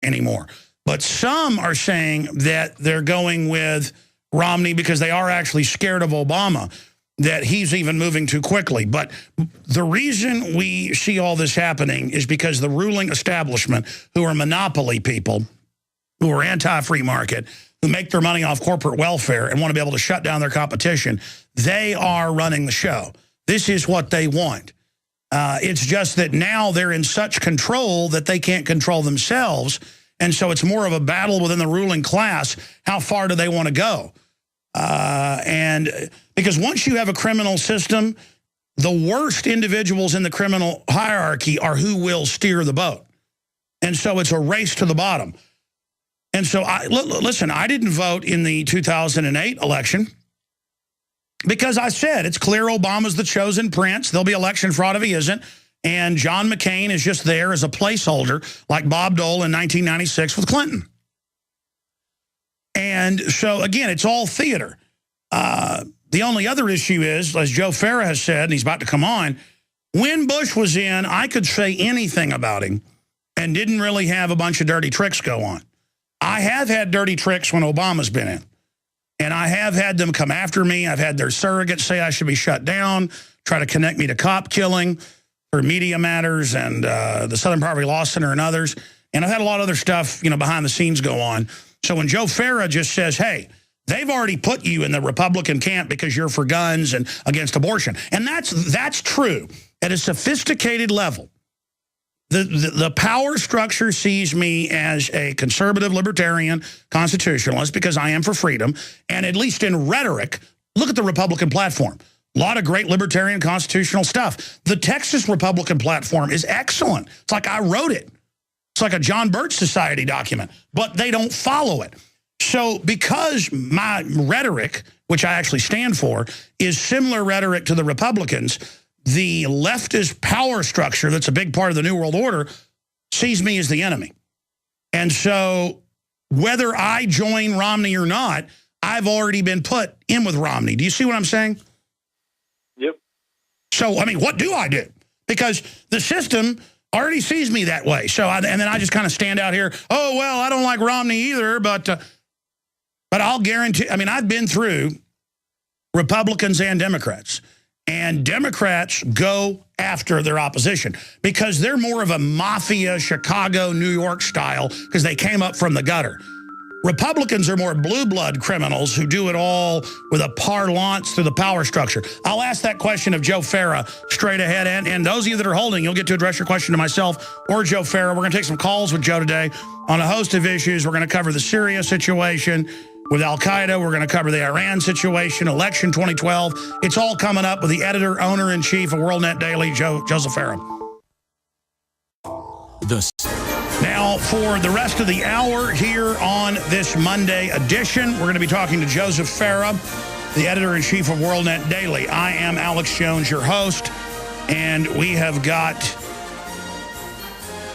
anymore. But some are saying that they're going with Romney because they are actually scared of Obama, that he's even moving too quickly. But the reason we see all this happening is because the ruling establishment, who are monopoly people, who are anti-free market, who make their money off corporate welfare and want to be able to shut down their competition, they are running the show. This is what they want. It's just that now they're in such control that they can't control themselves. And so it's more of a battle within the ruling class. How far do they want to go? And because once you have a criminal system, the worst individuals in the criminal hierarchy are who will steer the boat. And so it's a race to the bottom. And so, listen, I didn't vote in the 2008 election because I said it's clear Obama's the chosen prince. There'll be election fraud if he isn't. And John McCain is just there as a placeholder, like Bob Dole in 1996 with Clinton. And so, again, it's all theater. The only other issue is, as Joe Farah has said, and he's about to come on, when Bush was in, I could say anything about him and didn't really have a bunch of dirty tricks go on. I have had dirty tricks when Obama's been in. And I have had them come after me. I've had their surrogates say I should be shut down, try to connect me to cop killing for Media Matters and the Southern Poverty Law Center and others. And I've had a lot of other stuff, behind the scenes go on. So when Joe Farah just says, hey, they've already put you in the Republican camp because you're for guns and against abortion. And that's true at a sophisticated level. The power structure sees me as a conservative libertarian constitutionalist because I am for freedom. And at least in rhetoric, look at the Republican platform. A lot of great libertarian constitutional stuff. The Texas Republican platform is excellent. It's like I wrote it. It's like a John Birch Society document, but they don't follow it. So because my rhetoric, which I actually stand for, is similar rhetoric to the Republicans, the leftist power structure that's a big part of the New World Order sees me as the enemy. And so whether I join Romney or not, I've already been put in with Romney. Do you see what I'm saying? Yep. So, I mean, what do I do? Because the system already sees me that way. So, and then I just kind of stand out here, oh, well, I don't like Romney either, but I'll guarantee, I mean, I've been through Republicans and Democrats. And Democrats go after their opposition because they're more of a mafia, Chicago, New York style because they came up from the gutter. Republicans are more blue blood criminals who do it all with a parlance through the power structure. I'll ask that question of Joe Farah straight ahead. And those of you that are holding, you'll get to address your question to myself or Joe Farah. We're going to take some calls with Joe today on a host of issues. We're going to cover the Syria situation with Al-Qaeda. We're going to cover the Iran situation, election 2012. It's all coming up with the editor, owner-in-chief of WorldNetDaily, Joseph Farah. Now, for the rest of the hour here on this Monday edition, we're going to be talking to Joseph Farah, the editor-in-chief of WorldNetDaily. I am Alex Jones, your host, and we have got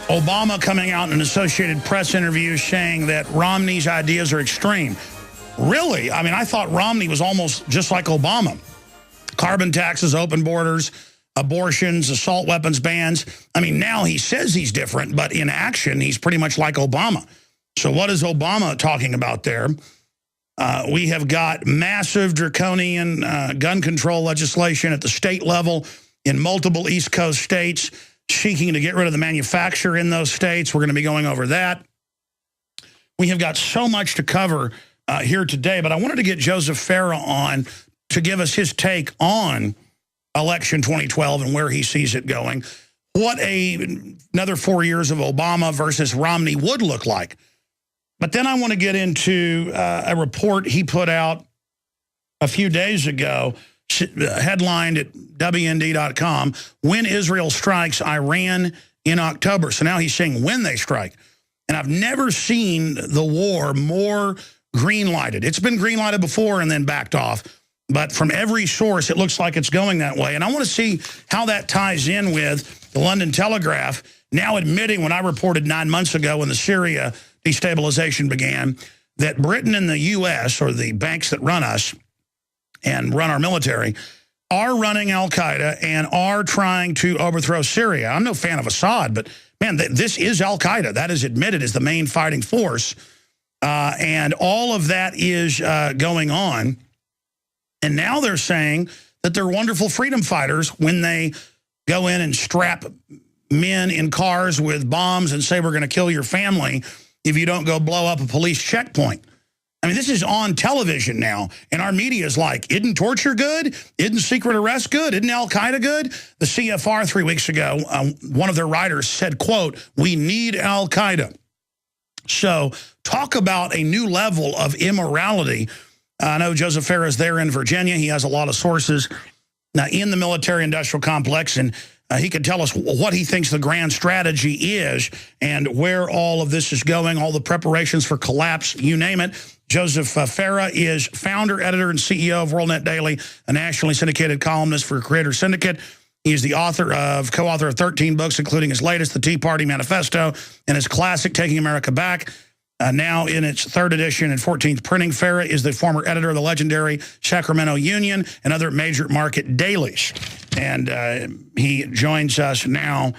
Obama coming out in an Associated Press interview saying that Romney's ideas are extreme. Really? I mean, I thought Romney was almost just like Obama. Carbon taxes, open borders, abortions, assault weapons bans. I mean, now he says he's different, but in action, he's pretty much like Obama. So what is Obama talking about there? We have got massive draconian gun control legislation at the state level in multiple East Coast states, seeking to get rid of the manufacturer in those states. We're going to be going over that. We have got so much to cover here today, but I wanted to get Joseph Farah on to give us his take on election 2012 and where he sees it going. What another 4 years of Obama versus Romney would look like. But then I want to get into a report he put out a few days ago, headlined at WND.com, When Israel Strikes Iran in October. So now he's saying when they strike. And I've never seen the war more green-lighted. It's been green-lighted before and then backed off. But from every source, it looks like it's going that way. And I want to see how that ties in with the London Telegraph now admitting, when I reported 9 months ago when the Syria destabilization began, that Britain and the U.S., or the banks that run us and run our military, are running al-Qaeda and are trying to overthrow Syria. I'm no fan of Assad, but man, this is al-Qaeda. That is admitted as the main fighting force. And all of that is going on. And now they're saying that they're wonderful freedom fighters when they go in and strap men in cars with bombs and say, we're going to kill your family if you don't go blow up a police checkpoint. I mean, this is on television now, and our media is like, isn't torture good? Isn't secret arrest good? Isn't al-Qaeda good? The CFR 3 weeks ago, one of their writers said, quote, we need al-Qaeda. So talk about a new level of immorality. I know Joseph Farah is there in Virginia. He has a lot of sources now in the military-industrial complex, and he could tell us what he thinks the grand strategy is and where all of this is going, all the preparations for collapse, you name it. Joseph Farah is founder, editor, and CEO of WorldNetDaily, a nationally syndicated columnist for Creator Syndicate. He is the co-author of 13 books, including his latest, The Tea Party Manifesto, and his classic, Taking America Back. Now in its 3rd edition and 14th printing, Farah is the former editor of the legendary Sacramento Union and other major market dailies. And he joins us now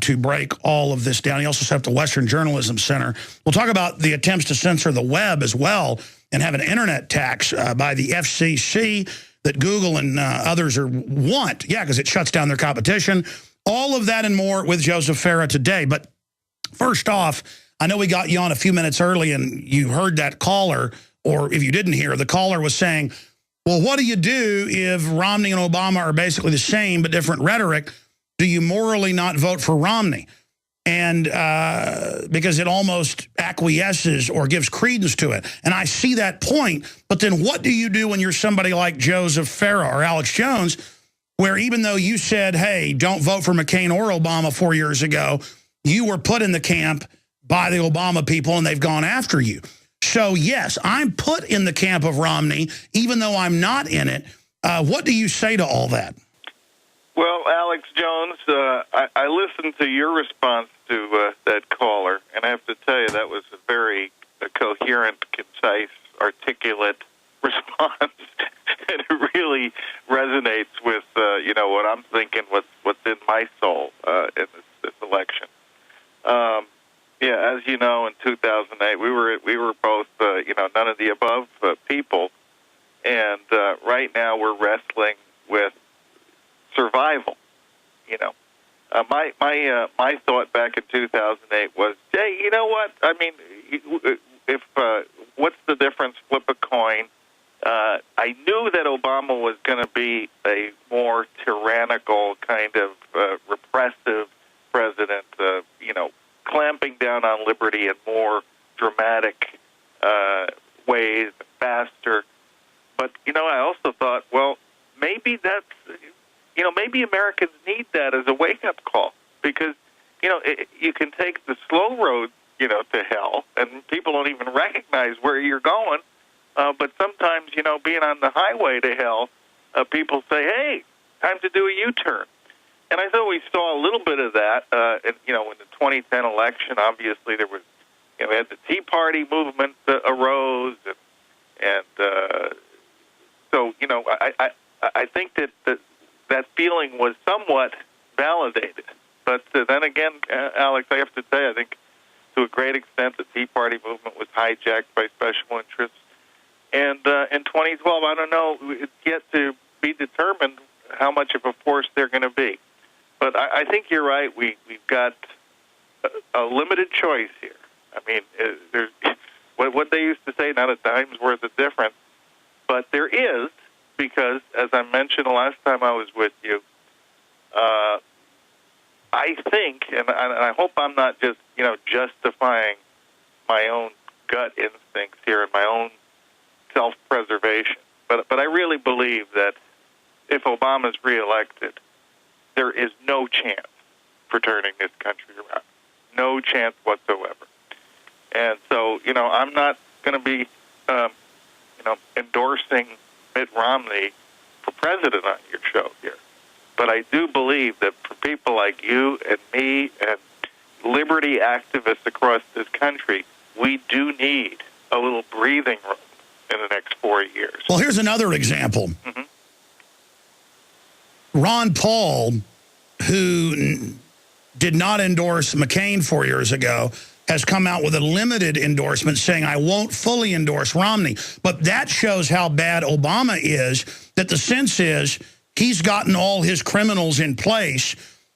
to break all of this down. He also set up the Western Journalism Center. We'll talk about the attempts to censor the web as well and have an internet tax by the FCC that Google and others want. Yeah, because it shuts down their competition. All of that and more with Joseph Farah today. But first off, I know we got you on a few minutes early and you heard that caller, or if you didn't hear, the caller was saying, well, what do you do if Romney and Obama are basically the same but different rhetoric? Do you morally not vote for Romney? And because it almost acquiesces or gives credence to it. And I see that point, but then what do you do when you're somebody like Joseph Farah or Alex Jones, where even though you said, hey, don't vote for McCain or Obama 4 years ago, you were put in the camp by the Obama people and they've gone after you. So, yes, I'm put in the camp of Romney, even though I'm not in it. What do you say to all that? Well, Alex Jones, I listened to your response to that caller, and I have to tell you that was a very coherent, concise, articulate response, and it really resonates with what I'm thinking, what's in my soul in this election. Yeah, as you know, in 2008, we were both none of the above people, and right now we're wrestling with survival. My thought back in 2008 was, hey, you know what? I mean, if what's the difference? Flip a coin. I knew that Obama was going to be a more tyrannical, kind of repressive president, clamping down on liberty in more dramatic ways, faster. But, I also thought, well, maybe that's, maybe Americans need that as a wake-up call because, you can take the slow road, to hell, and people don't even recognize where you're going. But sometimes, being on the highway to hell, people say, hey, time to do a U-turn. And I thought we saw a little bit of that, in the 2010 election. Obviously, there was, we had the Tea Party movement arose, and so, I think that feeling was somewhat validated. But then again, Alex, I have to say, I think to a great extent the Tea Party movement was hijacked by special interests. And in 2012, I don't know, it's yet to be determined how much of a force they're going to be. But I think you're right. We've got a limited choice here. I mean, there's what they used to say, not a dime's worth of difference. But there is, because, as I mentioned the last time I was with you, I think, and I hope I'm not just, justifying my own gut instincts here and my own self-preservation, but I really believe that if Obama's reelected, there is no chance for turning this country around. No chance whatsoever. And so, I'm not going to be, endorsing Mitt Romney for president on your show here. But I do believe that for people like you and me and liberty activists across this country, we do need a little breathing room in the next 4 years. Well, here's another example. Ron Paul, who did not endorse McCain 4 years ago, has come out with a limited endorsement saying, I won't fully endorse Romney. But that shows how bad Obama is, that the sense is he's gotten all his criminals in place.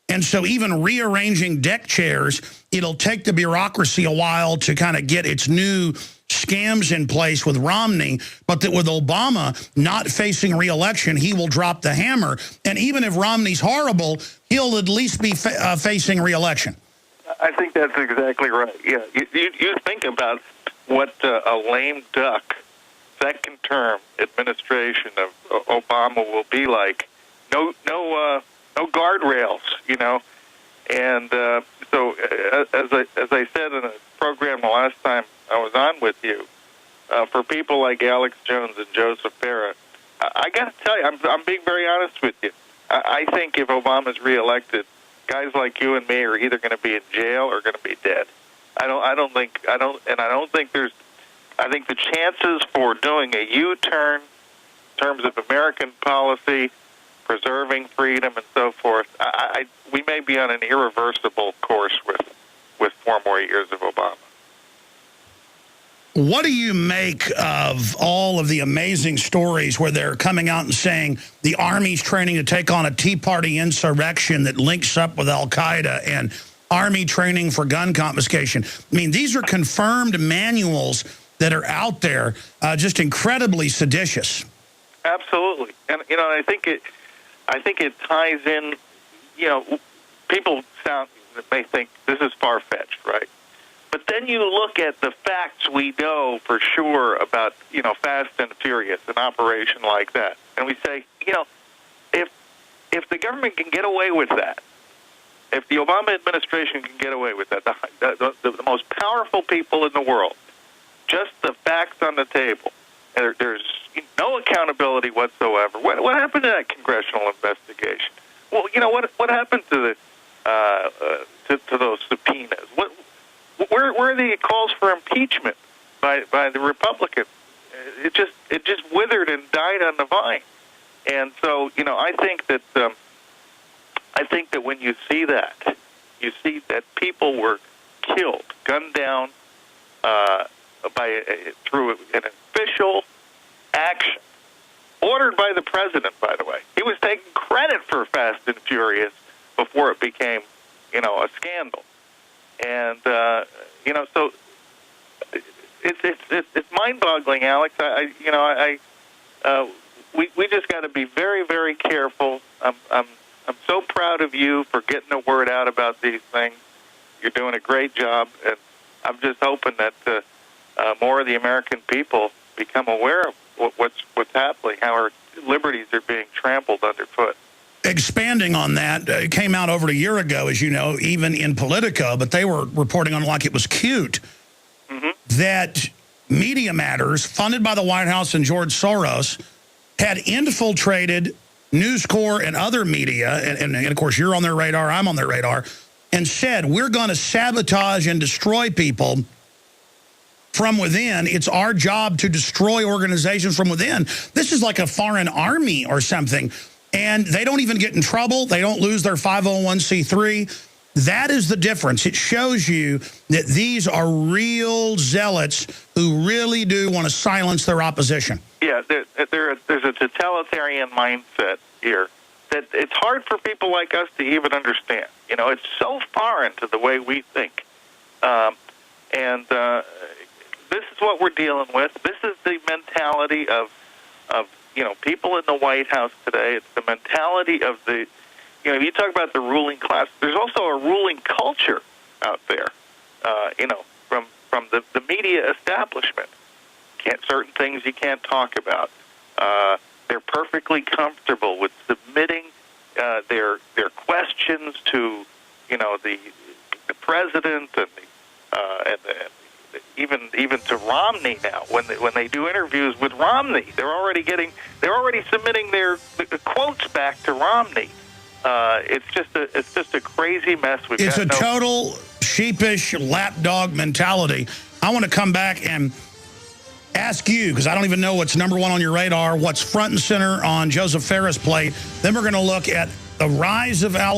And so even rearranging deck chairs, it'll take the bureaucracy a while to kind of get its new scams in place with Romney, but that with Obama not facing re-election, he will drop the hammer. And even if Romney's horrible, he'll at least be facing re-election. I think that's exactly right. Yeah, you think about what a lame duck second-term administration of Obama will be like. No guardrails, you know. And so, as I said in a program the last time I was on with you, for people like Alex Jones and Joseph Farah, I got to tell you, I'm being very honest with you. I think if Obama's reelected, guys like you and me are either going to be in jail or going to be dead. I think the chances for doing a U-turn in terms of American policy, preserving freedom and so forth, we may be on an irreversible course with 4 more years of Obama. What do you make of all of the amazing stories where they're coming out and saying the Army's training to take on a Tea Party insurrection that links up with Al-Qaeda and Army training for gun confiscation? I mean, these are confirmed manuals that are out there, just incredibly seditious. Absolutely. And, you know, I think it ties in, you know, people may think this is far-fetched, right? But then you look at the facts we know for sure about, you know, Fast and Furious, an operation like that. And we say, you know, if the government can get away with that, if the Obama administration can get away with that, the most powerful people in the world, just the facts on the table, there's no accountability whatsoever. What happened to that congressional investigation? Well, you know, what happened to those subpoenas? Where are the calls for impeachment by the Republicans? It just withered and died on the vine. And so, you know, I think that when you see that people were killed, gunned down through an official action ordered by the president. By the way, he was taking credit for Fast and Furious before it became, you know, a scandal. And you know, so it's mind-boggling, Alex. We just got to be very, very careful. I'm so proud of you for getting the word out about these things. You're doing a great job, and I'm just hoping that more of the American people become aware of what's happening, how our liberties are being trampled underfoot. Expanding on that, it came out over a year ago, as you know, even in Politico, but they were reporting on it like it was cute, that Media Matters, funded by the White House and George Soros, had infiltrated News Corps and other media, and of course you're on their radar, I'm on their radar, and said, we're going to sabotage and destroy people from within. It's our job to destroy organizations from within. This is like a foreign army or something. And they don't even get in trouble. They don't lose their 501c3. That is the difference. It shows you that these are real zealots who really do want to silence their opposition. Yeah, there's a totalitarian mindset here that it's hard for people like us to even understand. You know, it's so foreign to the way we think. And this is what we're dealing with. This is the mentality of you know, people in the White House today. It's the mentality of the, you know, you talk about the ruling class. There's also a ruling culture out there, you know, from the media establishment. Certain things you can't talk about. They're perfectly comfortable with submitting their questions to, you know, the president and even to Romney now. When they do interviews with Romney, they're already submitting their quotes back to Romney. It's just a crazy mess. It's a total sheepish lapdog mentality. I want to come back and ask you, because I don't even know what's number one on your radar, what's front and center on Joseph Farah's plate. Then we're going to look at the rise of